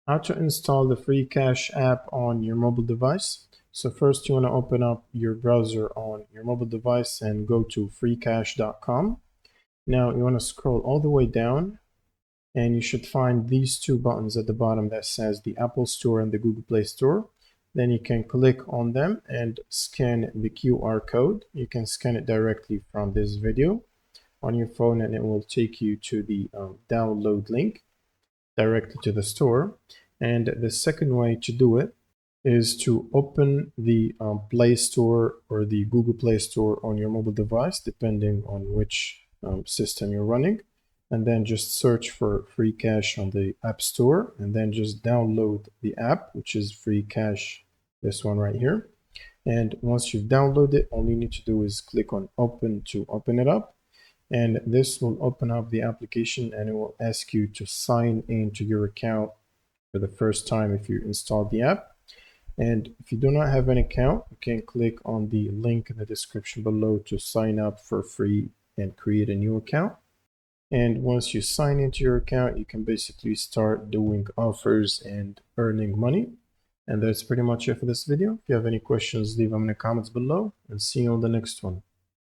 How to install the Freecash app on your mobile device. So first you want to open up your browser on your mobile device and go to freecash.com. Now you want to scroll all the way down and you should find these two buttons at the bottom that says the Apple Store and the Google Play Store. Then you can click on them and scan the QR code. You can scan it directly from this video on your phone and it will take you to the download link directly to the store. And the second way to do it is to open the Play Store or the Google Play Store on your mobile device, depending on which system you're running. And then just search for Freecash on the App Store and then just download the app, which is Freecash, this one right here. And once you've downloaded it, all you need to do is click on Open to open it up. And this will open up the application and it will ask you to sign into your account for the first time if you install the app. And if you do not have an account, you can click on the link in the description below to sign up for free and create a new account. And once you sign into your account, you can basically start doing offers and earning money. And that's pretty much it for this video. If you have any questions, leave them in the comments below and see you on the next one.